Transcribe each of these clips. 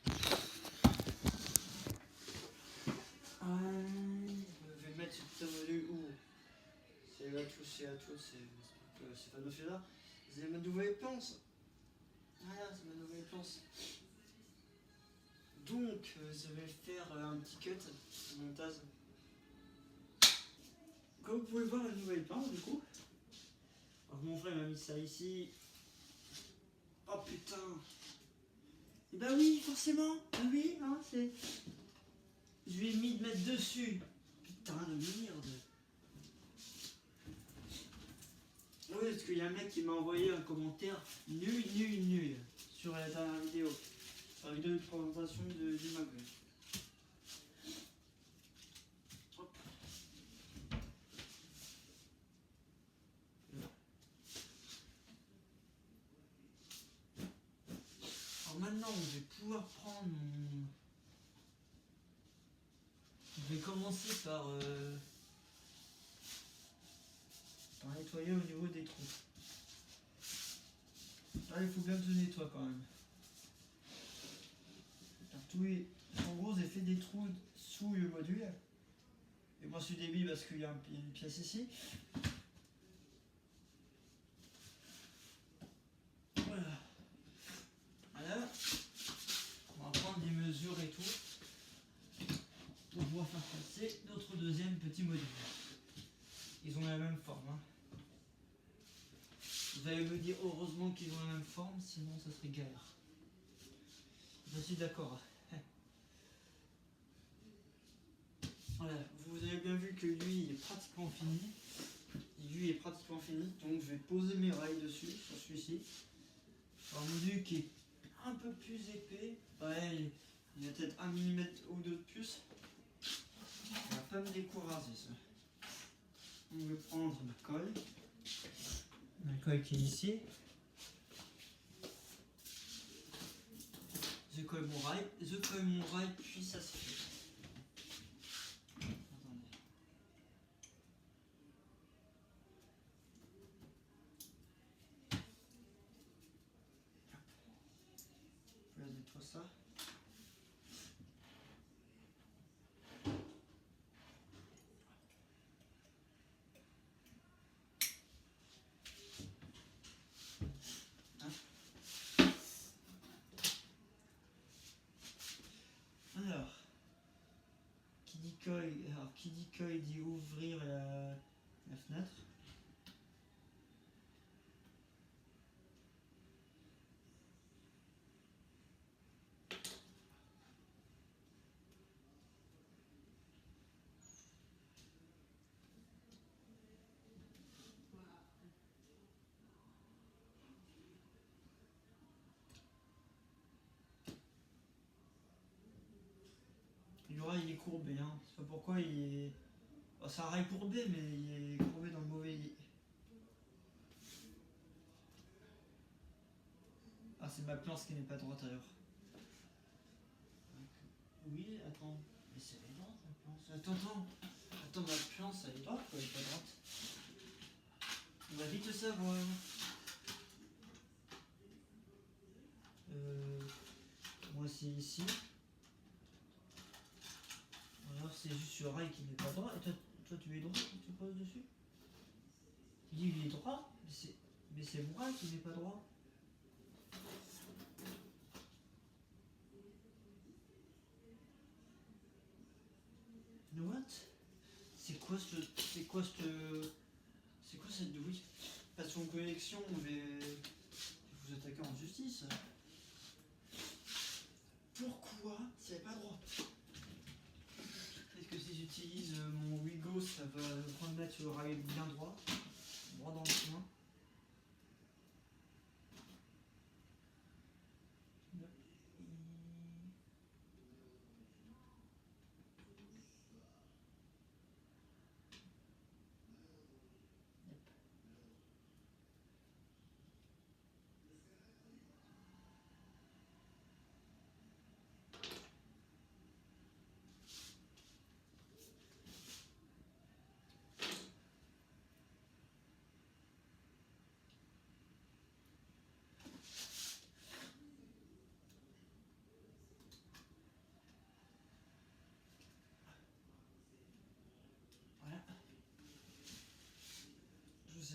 Je vais mettre ce petit menu où c'est à tous, c'est pas de là. C'est ma nouvelle planche. Voilà, c'est ma nouvelle planche. Donc, je vais faire un petit cut de montage. Comme vous pouvez voir, la nouvelle planche du coup. Alors, mon frère m'a mis ça ici. Oh putain! Et bah oui, forcément! Bah oui, hein, c'est. Je lui ai mis de mettre dessus. Putain de merde! Oui, parce qu'il y a un mec qui m'a envoyé un commentaire nul sur la dernière vidéo. Sur la vidéo de présentation du Mac. Hop. Alors maintenant, je vais pouvoir prendre mon. Je vais commencer par nettoyer au niveau des trous. Là, il faut bien que je nettoie quand même. En gros, j'ai fait des trous sous le module. Et moi, je suis débile parce qu'il y a une pièce ici. Voilà. Voilà. On va prendre des mesures et tout pour pouvoir faire passer notre deuxième petit module. Ils ont la même forme. Hein. Vous allez me dire heureusement qu'ils ont la même forme, sinon ça serait galère. Je suis d'accord. Voilà, vous avez bien vu que lui il est pratiquement fini. Donc je vais poser mes rails dessus, sur celui-ci. Un module qui est un peu plus épais. Ouais, il y a peut-être 1 mm ou 2 de plus. On va pas me décourager ça. On va prendre ma colle. Ma colle qui est ici. Je colle mon rail, puis ça se fait. Ça. Alors, qui dit colle dit ouvrir la fenêtre. Le rail il est courbé, hein. Je sais pas pourquoi il est. Oh, c'est un rail courbé, mais il est courbé dans le mauvais. Ah, c'est ma planche qui n'est pas droite alors. Oui, attends. Mais c'est droite ma planche. Attends, ma planche elle est droite ou elle est pas droite? On va vite le savoir. Moi c'est ici. Alors c'est juste le rail qui n'est pas droit. Et toi tu es droit quand tu poses dessus? Tu dis il est droit, mais c'est mon rail qui n'est pas droit. What? C'est quoi cette douille? Passion connexion, je vais vous attaquer en justice. Pourquoi c'est pas droit? Est-ce que si j'utilise mon Wigo, ça va prendre mettre le rail bien droit dans le coin?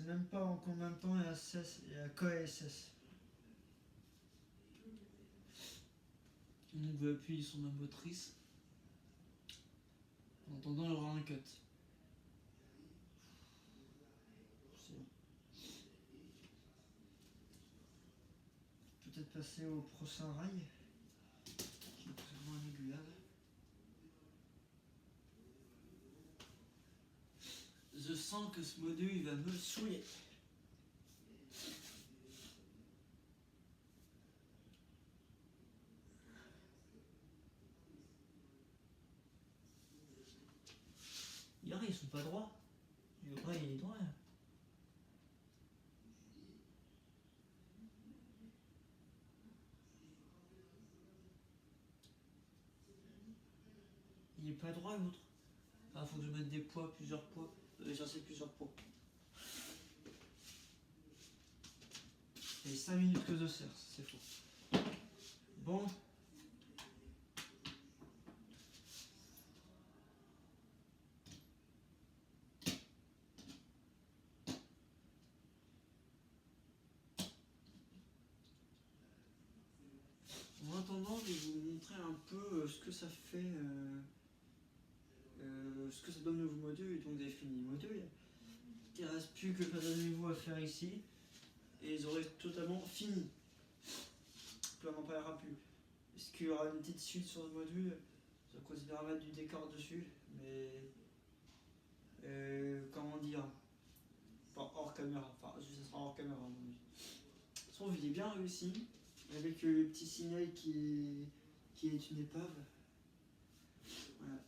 même pas en combien de temps il y a KSS. Donc vous appuyez sur ma motrice. En attendant, il y aura un cut. Peut-être passer au prochain rail, qui est plus ou moins négulable. Je sens que ce module il va me saouler. Regardez, ils sont pas droits. Le rail il est droit. Il est pas droit l'autre. Enfin, faut que je mette des poids, plusieurs poids. Chercher plusieurs poids. Et 5 minutes que je sers, c'est faux. Bon. En attendant, je vais vous montrer un peu ce que ça fait, ce que ça donne le nouveau module. Et donc vous avez fini le module. Il ne reste plus que pas d'aniveau à faire ici. Et ils auraient totalement fini. Puis on n'en parlera plus. Est-ce qu'il y aura une petite suite sur le module? Ça considère mettre du décor dessus, mais comment dire, enfin hors caméra, enfin ça sera hors caméra à mon avis. Je trouve qu'il est bien réussi, avec le petit signal qui est une épave. Voilà.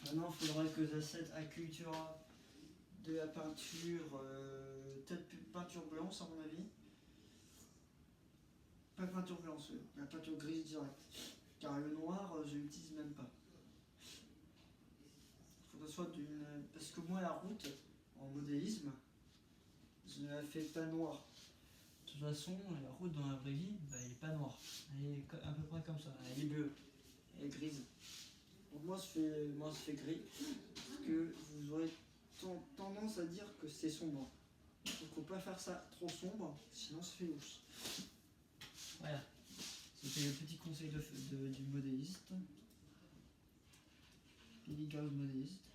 Maintenant il faudra que j'achète à Cultura de la peinture, peut-être peinture blanche à mon avis. Pas peinture blanche, la peinture grise directe. Car le noir, je l'utilise même pas. Il faut que ce soit d'une. Parce que moi, la route, en modélisme, je ne la fais pas noire. De toute façon, la route dans la vraie vie, bah, elle est pas noire. Elle est à peu près comme ça. Elle est bleue. Elle est grise. Donc moi, je fais gris. Parce que vous aurez tendance à dire que c'est sombre. Il ne faut pas faire ça trop sombre, sinon ça fait louche. Voilà. C'était le petit conseil du modéliste. Billy Girl modéliste.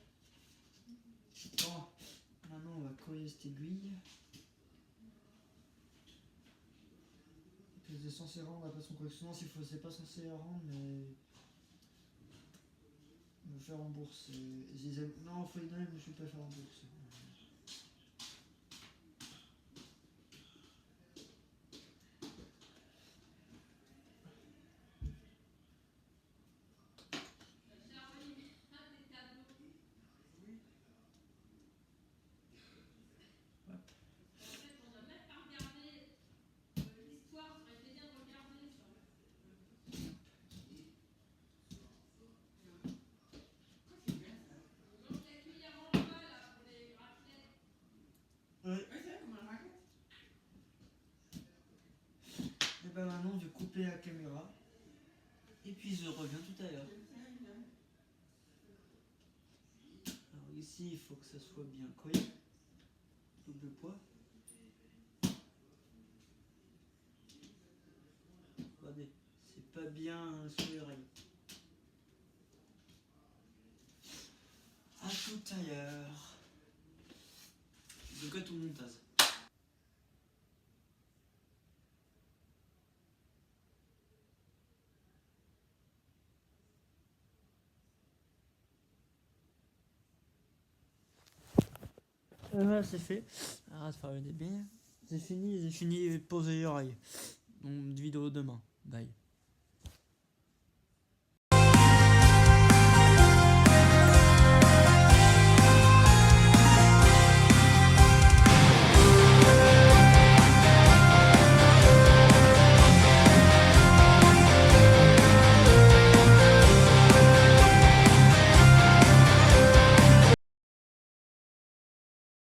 Bon, maintenant on va coller cette aiguille. C'est censé rendre la façon correction. S'il faut, c'est pas censé la rendre, mais. Me faire rembourser. Non, faut les donner, mais je suis pas faire rembourser. Et ben maintenant je vais couper la caméra et puis je reviens tout à l'heure. Alors ici il faut que ça soit bien collé, double poids. Regardez, c'est pas bien sur les rails. A tout à l'heure. Je cote au montage. Voilà, c'est fait. Arrête de faire le débile. J'ai fini de poser l'oreille. Donc, vidéo demain. Bye.